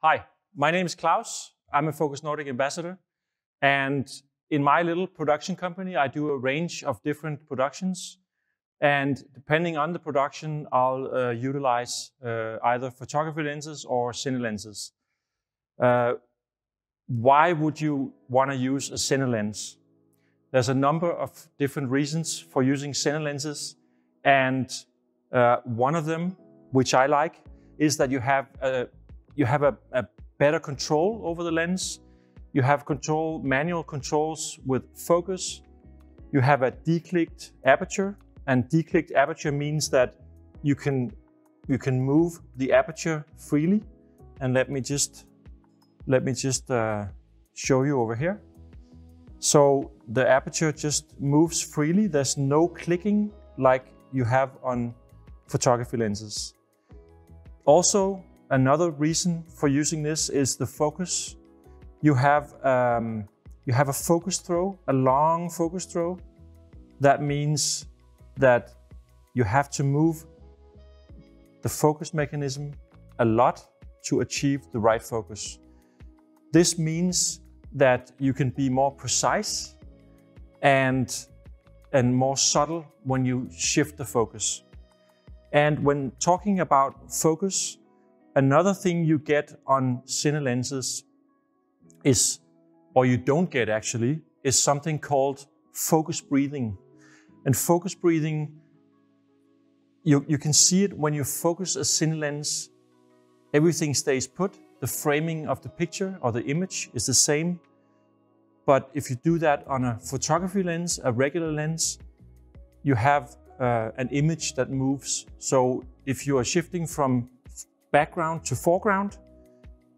Hi, my name is Claus. I'm a Focus Nordic ambassador. And in my little production company, I do a range of different productions. And depending on the production, I'll utilize either photography lenses or cine lenses. Why would you want to use a cine lens? There's a number of different reasons for using cine lenses. And one of them, which I like, is that you have a better control over the lens. You have manual controls with focus. You have a declicked aperture, and declicked aperture means that you can move the aperture freely. And let me just show you over here. So the aperture just moves freely. There's no clicking like you have on photography lenses. Also, another reason for using this is the focus. You have a focus throw, a long focus throw. That means that you have to move the focus mechanism a lot to achieve the right focus. This means that you can be more precise and more subtle when you shift the focus. And when talking about focus, another thing you get on cine lenses is, or you don't get actually, is something called focus breathing. And focus breathing, you can see it when you focus a cine lens, everything stays put. The framing of the picture or the image is the same. But if you do that on a photography lens, a regular lens, you have an image that moves. So if you are shifting from background to foreground,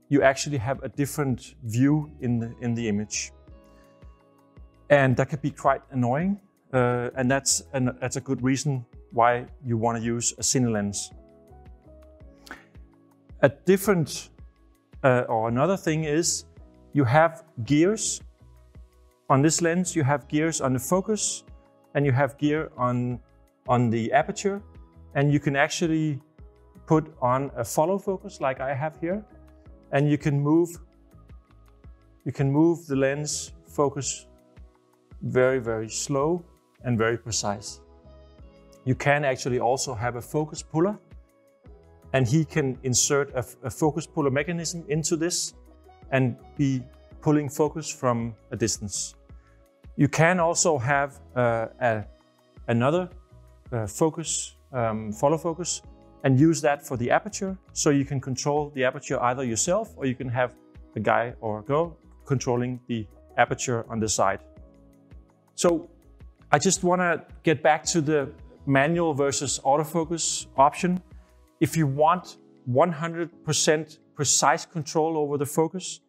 you actually have a different view in the image. And that can be quite annoying. And that's a good reason why you want to use a cine lens. A different or another thing is you have gears. On this lens, you have gears on the focus and you have gear on the aperture. And you can actually put on a follow focus like I have here. And you can move the lens focus very, very slow and very precise. You can actually also have a focus puller, and he can insert a focus puller mechanism into this and be pulling focus from a distance. You can also have another focus, follow focus, and use that for the aperture. So you can control the aperture either yourself, or you can have a guy or a girl controlling the aperture on the side. So I just want to get back to the manual versus autofocus option. If you want 100% precise control over the focus,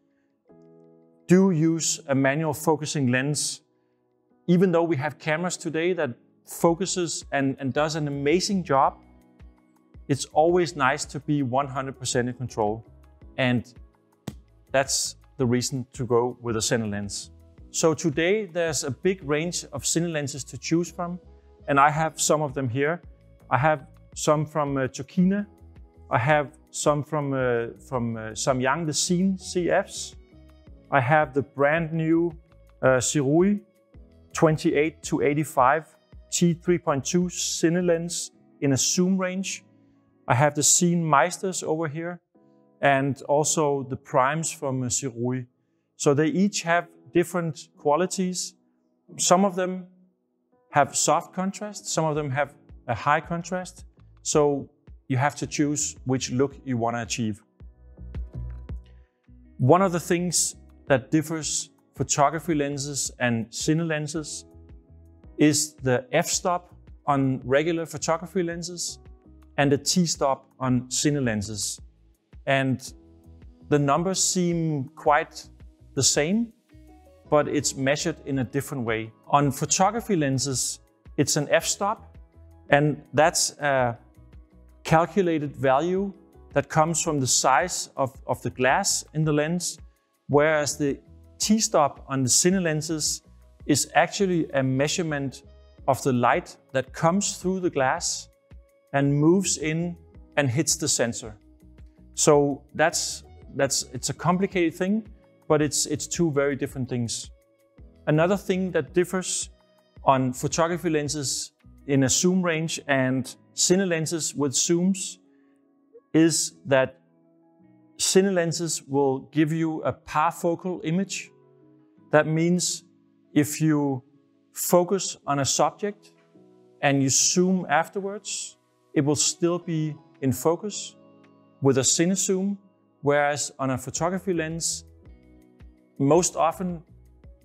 do use a manual focusing lens. Even though we have cameras today that focuses and does an amazing job, it's always nice to be 100% in control. And that's the reason to go with a cine lens. So today there's a big range of cine lenses to choose from, and I have some of them here. I have some from Tokina. I have some from Samyang, the cine CFs. I have the brand new Sirui 28-85 T3.2 cine lens in a zoom range. I have the cine Meisters over here, and also the primes from Sirui. So they each have different qualities. Some of them have soft contrast, some of them have a high contrast. So you have to choose which look you want to achieve. One of the things that differs photography lenses and cine lenses is the f-stop on regular photography lenses and the t-stop on cine lenses. And the numbers seem quite the same, but it's measured in a different way. On photography lenses, it's an f-stop, and that's a calculated value that comes from the size of the glass in the lens, whereas the t-stop on the cine lenses is actually a measurement of the light that comes through the glass and moves in and hits the sensor. So that's it's a complicated thing, but it's two very different things. Another thing that differs on photography lenses in a zoom range and cine lenses with zooms is that cine lenses will give you a parfocal image. That means if you focus on a subject and you zoom afterwards, it will still be in focus with a cine zoom, whereas on a photography lens, most often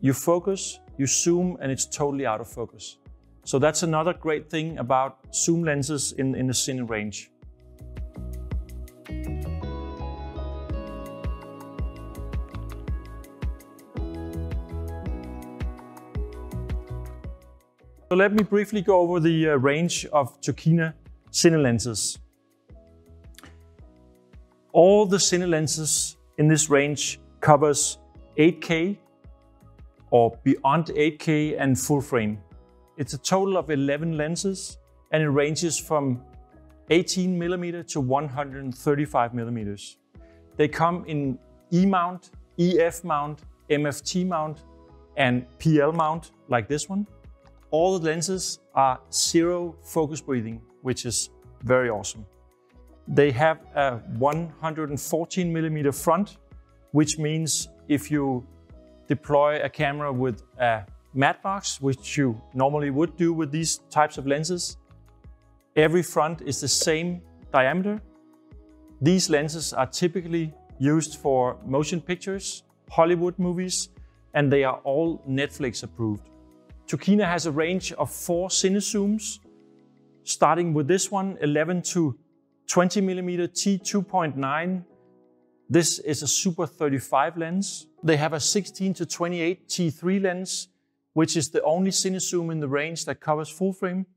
you focus, you zoom, and it's totally out of focus. So that's another great thing about zoom lenses in the cine range. So let me briefly go over the range of Tokina cine lenses. All the cine lenses in this range covers 8K or beyond 8K and full frame. It's a total of 11 lenses and it ranges from 18mm to 135mm. They come in E mount, EF mount, MFT mount and PL mount like this one. All the lenses are zero focus breathing, which is very awesome. They have a 114mm front, which means if you deploy a camera with a matte box, which you normally would do with these types of lenses, every front is the same diameter. These lenses are typically used for motion pictures, Hollywood movies, and they are all Netflix approved. Tokina has a range of 4 cine zooms, starting with this one, 11 to 20mm T2.9. This is a Super 35 lens. They have a 16 to 28 T3 lens, which is the only cine zoom in the range that covers full frame.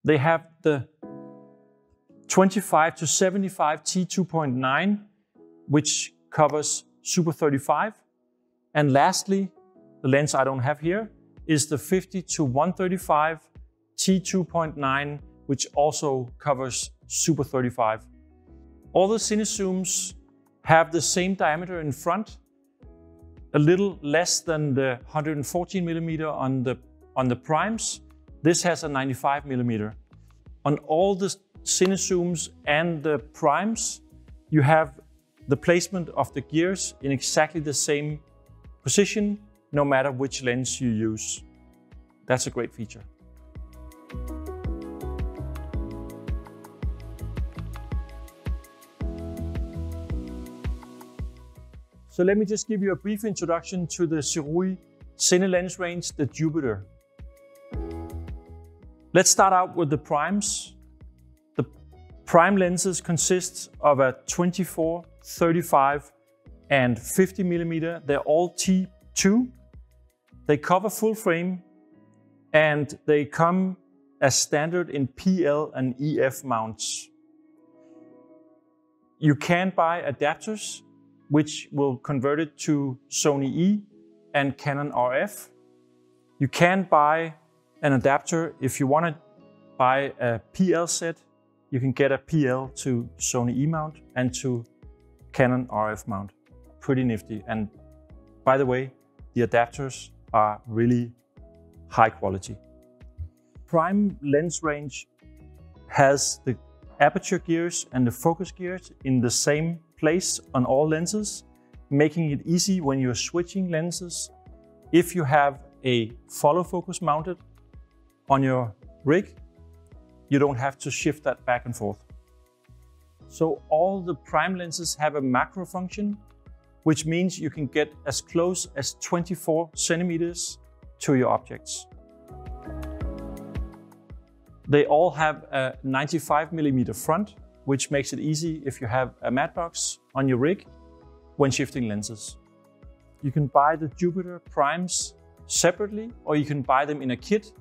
They have the 25 to 75 T2.9, which covers Super 35. And lastly, the lens I don't have here is the 50 to 135 T2.9, which also covers Super 35. All the cine zooms have the same diameter in front, a little less than the 114mm on the primes. This has a 95mm. On all the cine zooms and the primes, you have the placement of the gears in exactly the same position, no matter which lens you use. That's a great feature. So let me just give you a brief introduction to the Sirui cine lens range, the Jupiter. Let's start out with the primes. The prime lenses consist of a 24, 35, and 50mm. They're all T2. They cover full frame and they come as standard in PL and EF mounts. You can buy adapters which will convert it to Sony E and Canon RF. You can buy an adapter if you want to buy a PL set. You can get a PL to Sony E mount and to Canon RF mount. Pretty nifty. And by the way, the adapters are really high quality. Prime lens range has the aperture gears and the focus gears in the same place on all lenses, making it easy when you're switching lenses. If you have a follow focus mounted on your rig, you don't have to shift that back and forth. So all the prime lenses have a macro function, which means you can get as close as 24 centimeters to your objects. They all have a 95mm front, which makes it easy if you have a matte box on your rig when shifting lenses. You can buy the Jupiter primes separately, or you can buy them in a kit.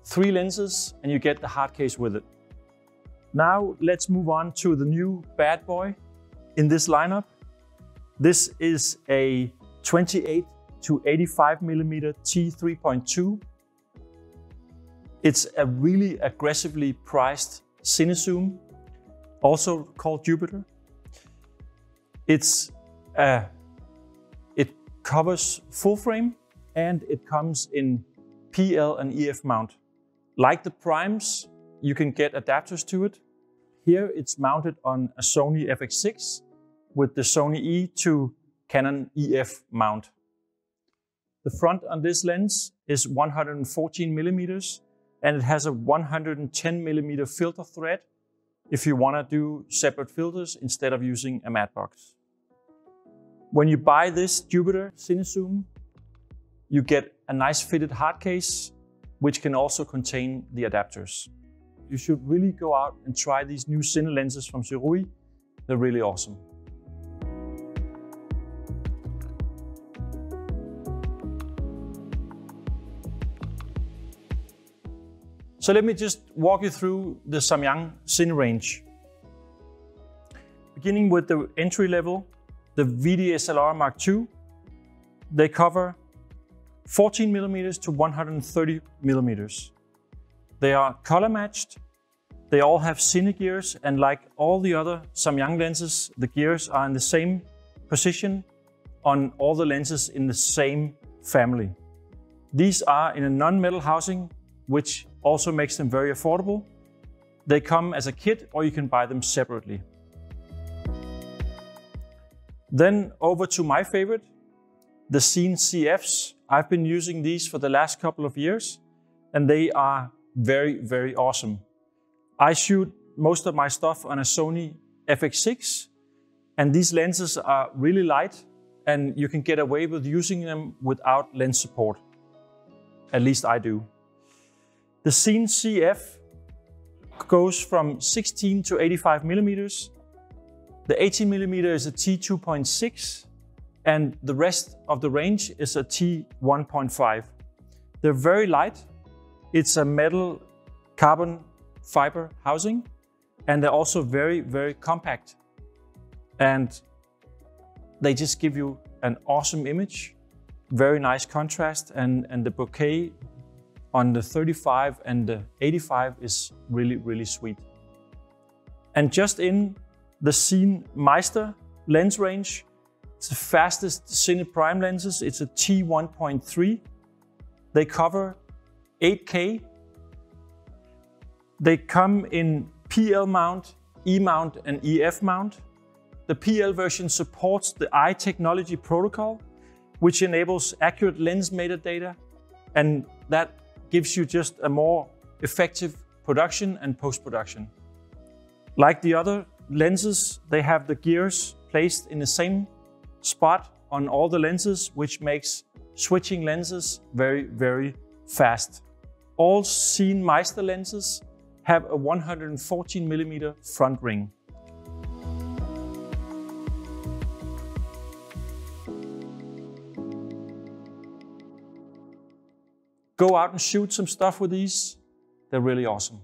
3 lenses and you get the hard case with it. Now let's move on to the new bad boy in this lineup. This is a 28 to 85mm T3.2. It's a really aggressively priced cine zoom, also called Jupiter. It covers full frame and it comes in PL and EF mount. Like the primes, you can get adapters to it. Here it's mounted on a Sony FX6 with the Sony E to Canon EF mount. The front on this lens is 114 millimeters and it has a 110 millimeter filter thread if you want to do separate filters instead of using a matte box. When you buy this Jupiter Cine Zoom, you get a nice fitted hard case, which can also contain the adapters. You should really go out and try these new Cine lenses from Sirui. They're really awesome. So let me just walk you through the Samyang Cine range. Beginning with the entry level, the VDSLR Mark II. They cover 14 millimeters to 130 millimeters. They are color matched. They all have cine gears, and like all the other Samyang lenses, the gears are in the same position on all the lenses in the same family. These are in a non-metal housing, which also makes them very affordable. They come as a kit or you can buy them separately. Then over to my favorite, the Cine CFs. I've been using these for the last couple of years and they are very, very awesome. I shoot most of my stuff on a Sony FX6 and these lenses are really light and you can get away with using them without lens support. At least I do. The Cine CF goes from 16 to 85 millimeters. The 18 millimeter is a T2.6 and the rest of the range is a T1.5. They're very light. It's a metal carbon fiber housing and they're also very, very compact. And they just give you an awesome image, very nice contrast, and the bokeh on the 35 and the 85 is really, really sweet. And just in the Cine Meister lens range, it's the fastest Cine Prime lenses. It's a T1.3. They cover 8K. They come in PL mount, E mount, and EF mount. The PL version supports the eye technology protocol, which enables accurate lens metadata, and that gives you just a more effective production and post-production. Like the other lenses, they have the gears placed in the same spot on all the lenses, which makes switching lenses very, very fast. All Cine Meister lenses have a 114 millimeter front ring. Go out and shoot some stuff with these. They're really awesome.